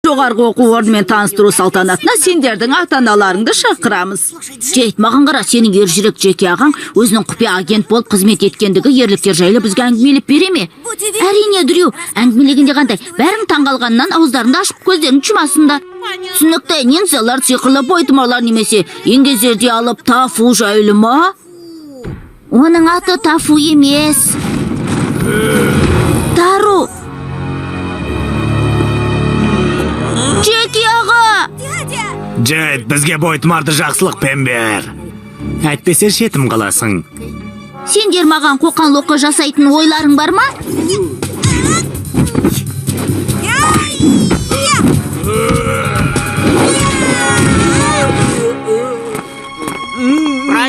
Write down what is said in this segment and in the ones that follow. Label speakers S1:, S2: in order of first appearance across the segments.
S1: жоғарғы оқу орнымен таныстыру салтанатына сендердің ата-аналарыңды шақырамыз. Джейд, маған қара, сенің ержүрек Джеки ағаң өзінің құпия агент болып қызмет еткендігі ерліктер жайлы бізге әңгімелеп бере ме? Әрине, Дрю, әңгімелегенде қандай? Бәрің таңғалғаннан ауыздарыңды ашып көздерін жұмасында. Түсінікті, нинзалар, сиқырлы бойтұмарлар немесе еңгезерде алып тафу жайлы ма? Оның аты тафу емес. Тару. Джеки аға!
S2: Джейд, бізге бойтұмарды жақсылықпен бер. Әйтпесе шетім қаласың.
S1: Сендер маған қоқан-лоққы жасайтын ойларың бар ма?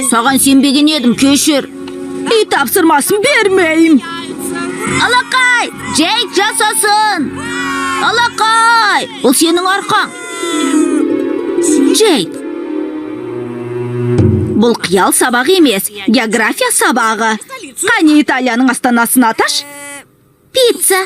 S1: Саған сенбеген едім, кешір. Үй тапсырмасын бермейм. Алақай, Джейд жасасын. Алақай, ол сенің арқаң. Джейд. Бұл қиял сабағы емес, география сабағы. Қане Италияның астанасын аташ? Пицца.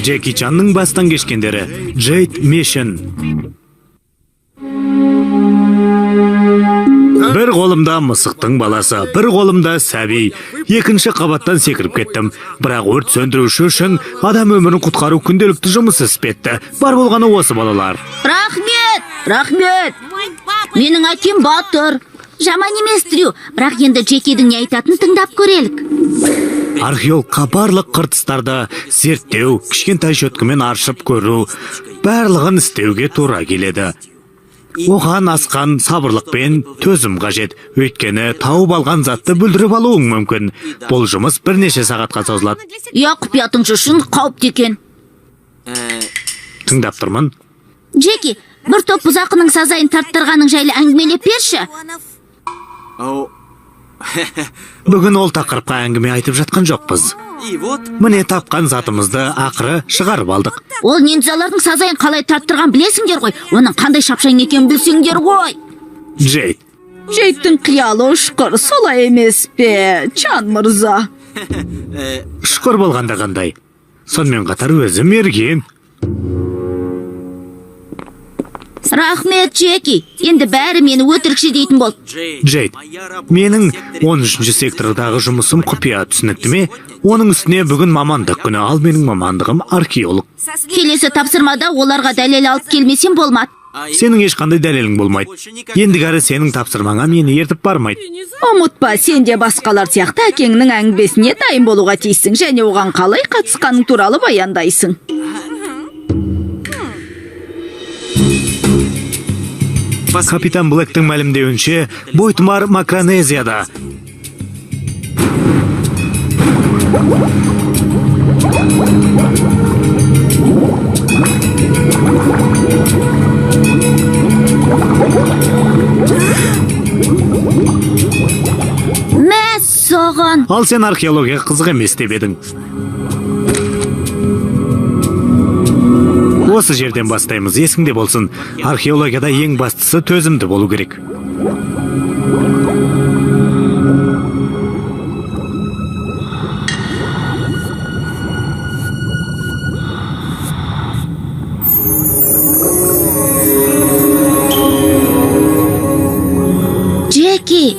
S2: Джеки Чанның бастан кешкендері. Джейд Мешін. Бір қолымда мысықтың баласы, бір қолымда сәби. Екінші қабаттан секіріп кеттім. Бірақ өрт сөндіруші үшін адам өмірін құтқару күнделікті жұмыс іспетті. Бар болғаны осы балалар.
S1: Рахмет. Менің әкем батыр. Жаман емес, Дрю. Бірақ енді Джекидің не айтатынын тыңдап көрелік.
S2: Археологқа барлық қыртыстарды зерттеу, кішкентай шөткімен аршып көру, барлығын істеуге тура келеді. Оған асқан сабырлықпен төзім қажет, өйткені тауып алған затты бүлдіріп алуың мүмкін. Бұл жұмыс бірнеше сағатқа созылады.
S1: Құпиятың үшін қауіпті екен.
S2: Тыңдап тұрмын.
S1: Джеки, бір топ бұзақының сазайын тарттырғаның жайлы әңгімелеп берші.
S2: Бүгін ол тақырыпқа әңгіме айтып жатқан жоқпыз. Міне тапқан затымызды ақыры шығарып алдық.
S1: Ол нинзалардың сазайын қалай тарттырған білесіңдер ғой. Оның қандай шапшаң екенін білсеңдер ғой.
S2: Джейдтің
S1: қиялы ұшқыр, солай емес пе, Чан мырза?
S2: Ұшқыр болғанда қандай. Сонымен қатар өзі мерген.
S1: Рахмет, Джеки. Енді бәрі мені өтірікші дейтін бол.
S2: Джейд, менің 13-ші сектордағы жұмысым құпия, түсінікті ме? Оның үстіне бүгін мамандық күні, ал менің мамандығым археолог.
S1: Келесі тапсырмада оларға дәлел алып келмесем болмады.
S2: Сенің ешқандай дәлелің болмайды. Ендігәрі сенің тапсырмаңа мені ертіп бармайды.
S1: Ұмытпа, сен де басқалар сияқты әкеңнің әңгімесіне дайын болуға тиіссің, және оған қалай қатысқаның туралы баяндайсың.
S2: Капитан Блэктің мәлімдеуінше, бойтұмар Макронезияда.
S1: Мәс соған.
S2: Ал сен археология қызық емес деп едің. Осы жерден бастаймыз, есіңде болсын. Археологияда ең бастысы төзімді болу керек.
S1: Джеки!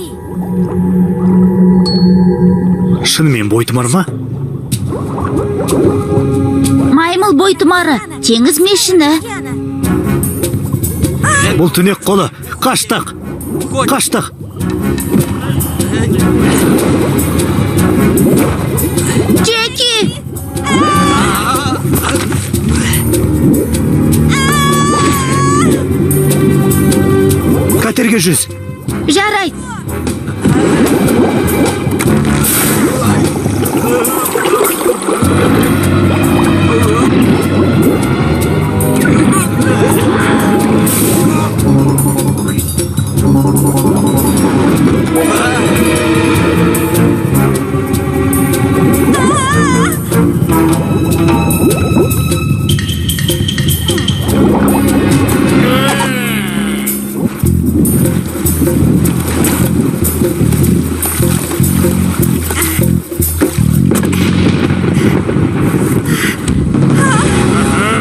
S2: Шынымен бойтұмар ма?
S1: Маймыл бойтұмары, теңіз мешіні.
S2: Бұл түнек қолы. Қаштық.
S1: Джеки!
S2: Қатерге жүз.
S1: Жарайды.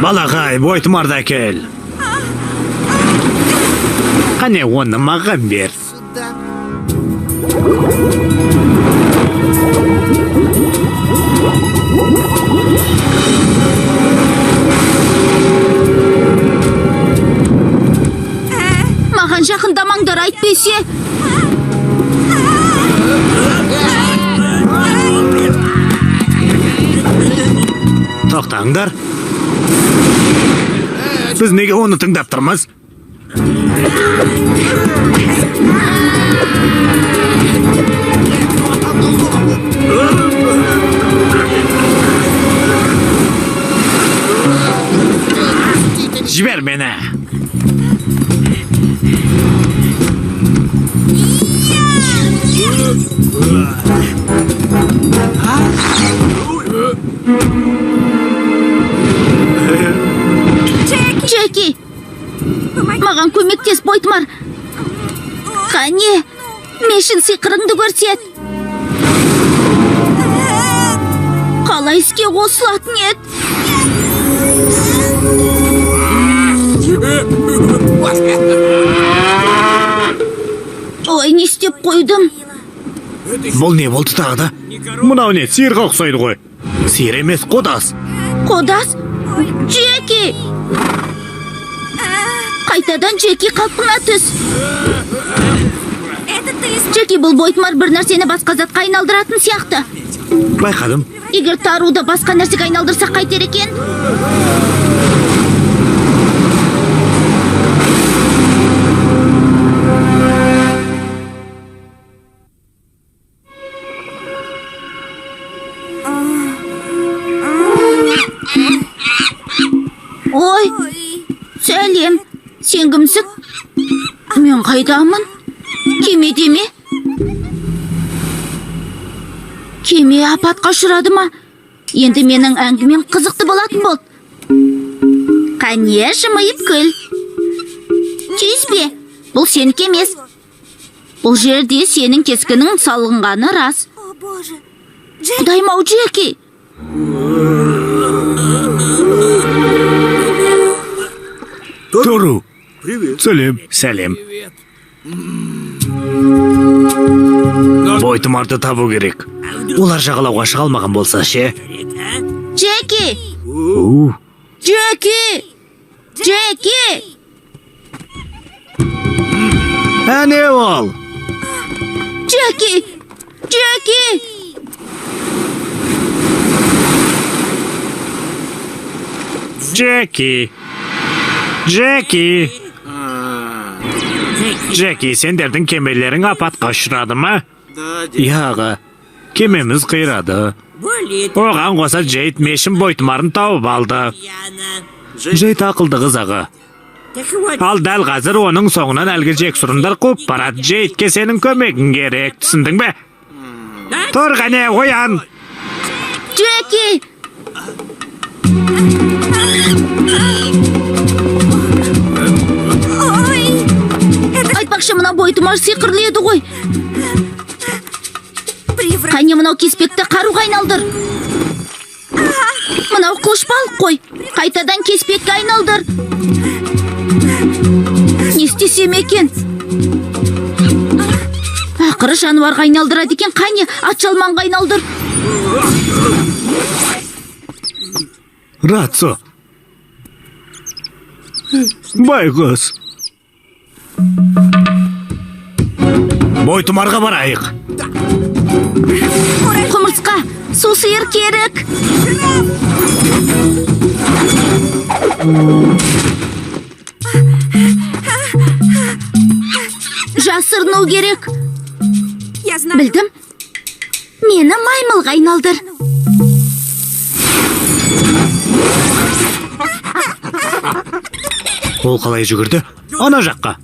S2: Балағай, бойтымарда кел. Қане оны маған бер.
S1: Маған жақындамаңдар, әйтпесе.
S2: Тоқтаңдар. Біз неге оны тыңдап тұрмыз? Жібер мені.
S1: Джеки! Маған көмектес, Бойтмар. Қане, мешін сиқырыңды көрсет. Қалай іске қосылатын ед? Ой, не істеп қойдым?
S2: Бұл не болды тағы да? Мынау не, сиырға ұқсайды ғой. Сиыр емес, қодас.
S1: Қодас? Джеки! Қайтадан Джеки қалпына түс. Джеки, бұл Бойтмар бір нәрсені басқа затқа айналдыратын сияқты.
S2: Байқадым.
S1: Егер таруды басқа нәрсеге айналдырсақ қайтер екен? Ой, сәлем. Сен кімсің? Мен қайдамын? Кемеде ме? Кеме апатқа ұшырады ма? Енді менің әңгімем қызықты болатын болды. Қане, жымиып күл. Түйіспе, бұл сенікі емес. Бұл жерде сенің кескінің салынғаны рас. Құдайым-ау, Джеки!
S2: Тору. Сәлем. Сәлем. Бойтымарды табу керек. Олар жағалауға шыға алмаған болса ше.
S1: Джеки! Джеки! Джеки!
S2: Әне ол?
S1: Джеки! Джеки!
S2: Джеки! Джеки! Джеки, сендердің кемелерің апатқа ұшырады ма? Яға, кемеміз қирады. Оған қоса Джейд мешін Бойтмарын тауып алды. Джейд ақылды қыз аға. Ал дәл қазір оның соңынан әлгі жексұрындар қуып барады. Джейдке сенің көмегің керек, түсіндің бе? Тұр қане, оян!
S1: Джеки! Айтпақшы, мына Бойтмар сиқырлы еді ғой. Қане, мынау кеспекті қаруға айналдыр. Мынау қылышпалық қой. Қайтадан кеспекке айналдыр. Не істесем екен? Ақыры жануарға айналдырады екен. Қане, атшалманға айналдыр.
S2: Рацо. Байғыз. Бойтымарға барайық.
S1: Құмырсқа, су сиыр керек. жасырыну керек.
S3: Я знаю.
S1: Білдім. Мені маймылға айналдыр.
S2: Ол қалай жүгірді? Ана жаққа.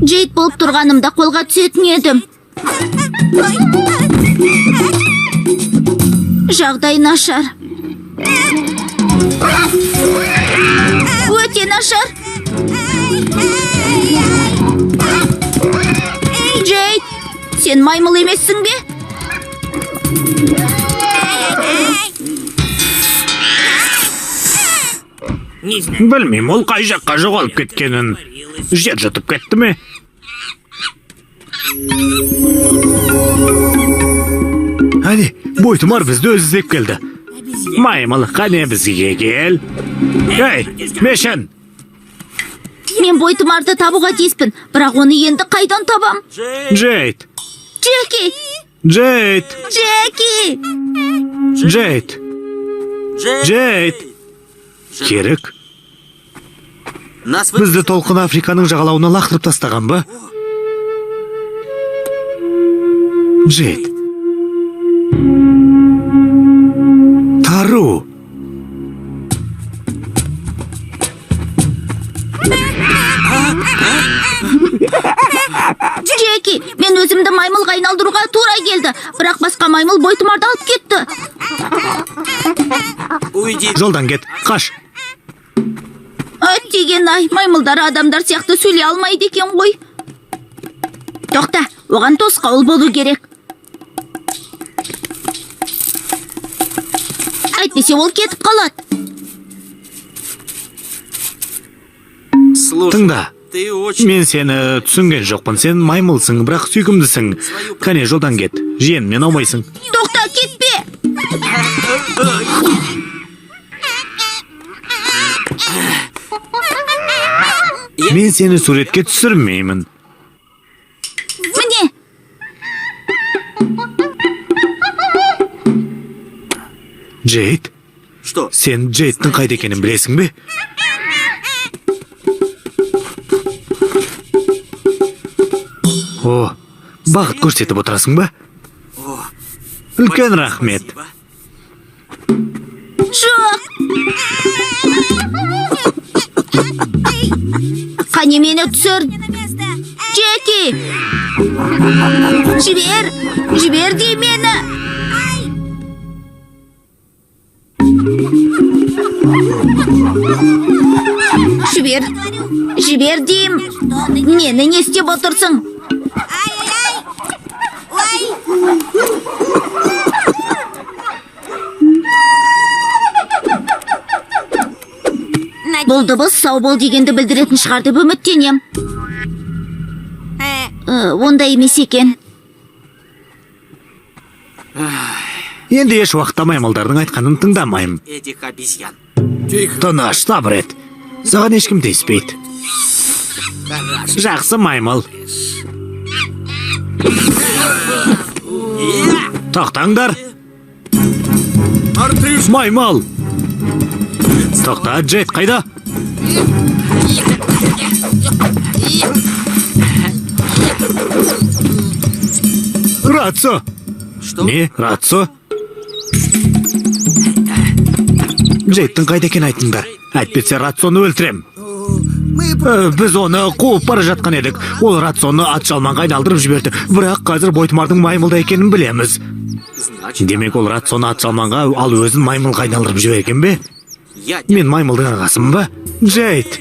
S1: Джейд болып тұрғанымда қолға түсетін едім. Жағдай нашар. Өте нашар. Джейд, сен маймыл емессің бе?
S2: Білмеймін, ол қай жаққа жоғалып кеткенін. Жер жұтып кетті ме? Әне, бойтұмар бізді өзі іздеп келді. Маймыл, қане бізге кел. Ей, мешін!
S1: Мен бойтұмарды табуға тиіспін, бірақ оны енді қайдан табам?
S2: Джейд!
S1: Джеки!
S2: Джейд!
S1: Джеки!
S2: Джейд! Джейд! Керек. Бізді толқын Африканың жағалауына лақтырып тастаған ба? Джейд. Тару.
S1: Джеки, мен өзімді маймылға айналдыруға тура келді, бірақ басқа маймыл бойтұмарды алып кетті.
S2: Жолдан кет, қаш.
S1: Деген-ай, маймылдар адамдар сияқты сөйлей алмайды екен ғой. Тоқта, оған тосқауыл болу керек. Әйтпесе ол кетіп қалады.
S2: Тыңда, мен сені түсінген жоқпын. Сен маймылсың, бірақ сүйкімдісің. Кәне, жолдан кет. Жиенмен аумайсың.
S1: Тоқта, кетпе!
S2: Мен сені суретке түсірмеймін.
S1: Міне!
S2: Джейд? Сен Джейдтің қайда екенін білесің бе? О, бағыт көрсетіп отырасың ба? Үлкен рахмет.
S1: Жоқ! Қане мені түсір! Джеки! Жібер дей мені! Жібер дейм! Мені не істеп отырсың? Бұл дыбыс сау бол дегенді білдіретін шығар деп үміттенем. Ондай емес екен.
S2: Енді еш уақытта маймылдардың айтқанын тыңдамайым. Тыныш, сабыр ет. Саған ешкім тиіспейді. Жақсы маймыл. Тоқтаңдар. Маймыл. Тоқта, Джейд қайда? Рацо. Не, Рацо? Джейдтің қайда екен айтыңдар. Әйтпесе Рацоны өлтірем. Біз оны қуып бара жатқан едік. Ол Рацоны атжалманға айналдырып жіберді. Бірақ қазір бойтұмардың маймылда екенін білеміз. Демек ол Рацоны атжалманға, ал өзін маймылға айналдырып жіберген бе? Мен маймылдың ағасымын ба? Джейд.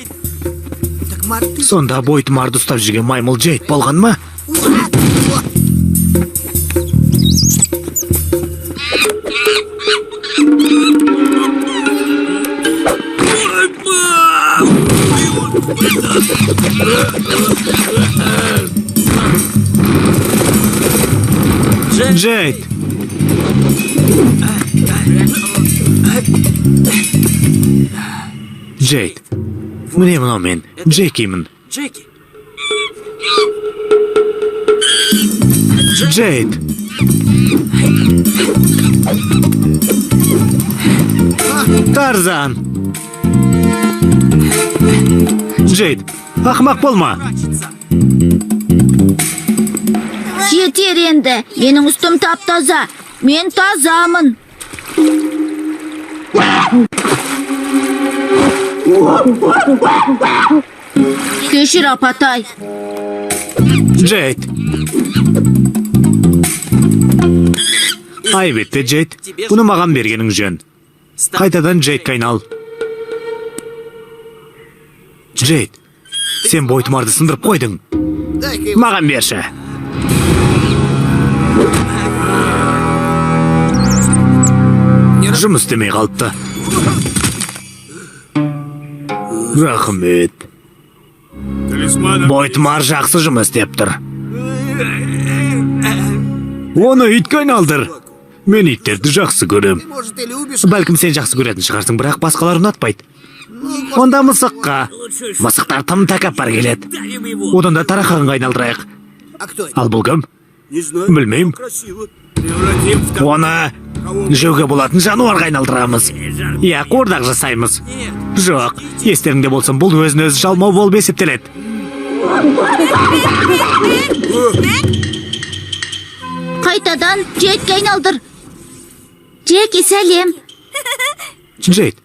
S2: Сонда бойтұмарды ұстап жүрген маймыл Джейд болған ма? Джейд. Джейд. Міне мынау мен, Джекимін. Джейд. Тарзан. Джейд, ақымақ болма.
S1: Жетер енді, менің үстім тап-таза. Мен тазамын. Кешір, апатай.
S2: Джейд. Айбетте, Джейд. Бұны маған бергенің жөн. Қайтадан Джейдке айнал. Джейд, сен бойтұмарды сындырып қойдың. Маған берші. Жұмыс істемей қалыпты. Рахмет. Бойтұмар жақсы жұмыс істеп тұр. Оны итке айналдыр. Мен иттерді жақсы көрем. Бәлкім сен жақсы көретін шығарсың, бірақ басқалар ұнатпайды. Онда мысыққа. Мысықтар тым тәкаппар келеді. Одан да тарақанға айналдырайық. Ал бұл кім? Білмеймін. Оны жеуге болатын жануарға айналдырамыз. Иә, қуырдақ жасаймыз. Жоқ, естеріңде болсын, бұл өзін-өзі жалмау болып есептеледі.
S1: Қайтадан Джейдке айналдыр. Джеки, сәлем.
S2: Джейд,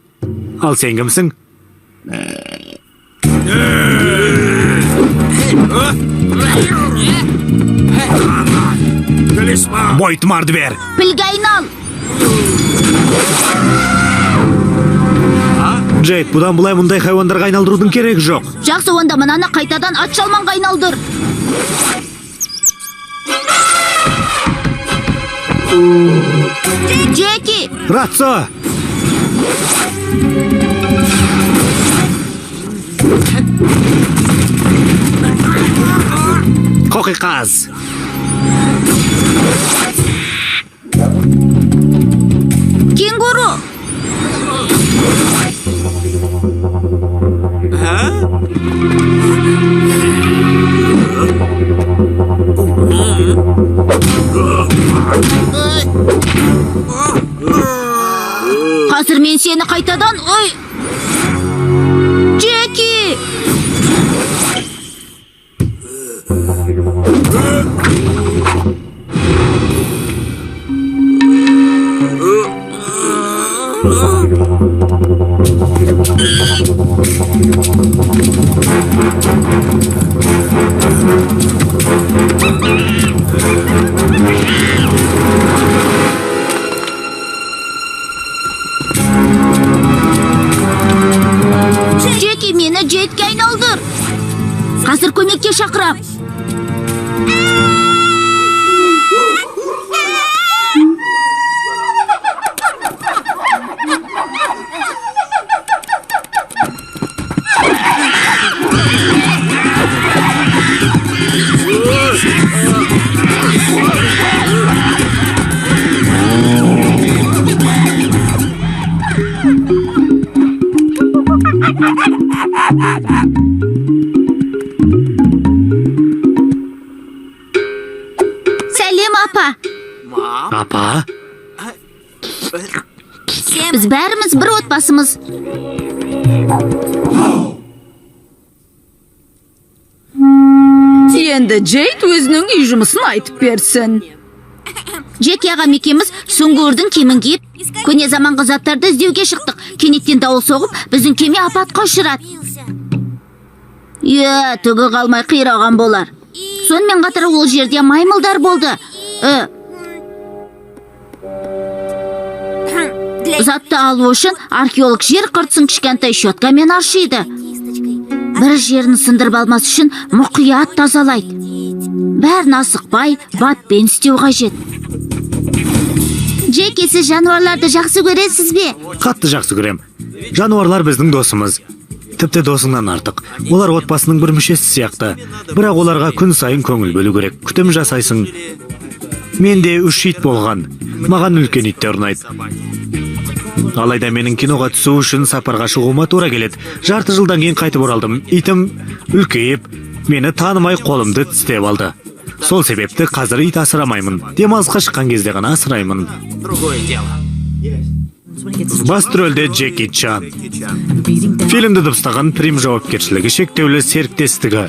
S2: ал сен кімсің? Бойтұмарды бер.
S1: Пілге айнал.
S2: Джейд, бұдан бұлай мұндай хайуандарға айналдырудың керегі жоқ.
S1: Жақсы, онда мынаны қайтадан атшалманға айналдыр. Джеки!
S2: Ратсо! Қоқиқаз!
S1: Кенгуру! Қазір мен сені қайтадан... Ой! Джеки! Джеки, мені Джейдке айналдыр. Қазір көмекке шақырам. Сәлем, апа.
S2: Апа?
S1: Біз бәріміз бір отбасымыз.
S3: Енді Джейд өзінің үй жұмысын айтып берсін.
S1: Джеки ағам екеуміз сүңгуірдің кемін киіп, көне заманғы заттарды іздеуге шықтық. Кенеттен дауыл соғып, біздің кеме апатқа ұшырады. Иә, түгі қалмай қираған болар. Сонымен қатар ол жерде маймылдар болды. Затты алу үшін археолог жер қыртысын кішкентай щеткамен аршиды. Бір жерін сындырып алмас үшін мұқият тазалайды. Бәрін асықпай, батпен істеу қажет. Джеки, сіз жануарларды жақсы көресіз бе?
S2: Қатты жақсы көрем. Жануарлар біздің досымыз. Тіпті досыңнан артық. Олар отбасының бір мүшесі сияқты. Бірақ оларға күн сайын көңіл бөлу керек. Күтім жасайсың. Менде 3 ит болған. Маған үлкен иттер ұнайды. Алайда менің киноға түсу үшін сапарға шығуыма тура келеді. Жарты жылдан кейін қайтып оралдым. Итім үлкейіп, мені танымай қолымды тістеп алды. Сол себепті қазір ит асырамаймын. Демалысқа шыққан кезде ғана асыраймын. Басты рөлде Джеки Чан. Фильмді дыбыстаған Прим жауапкершілігі шектеулі серіктестігі.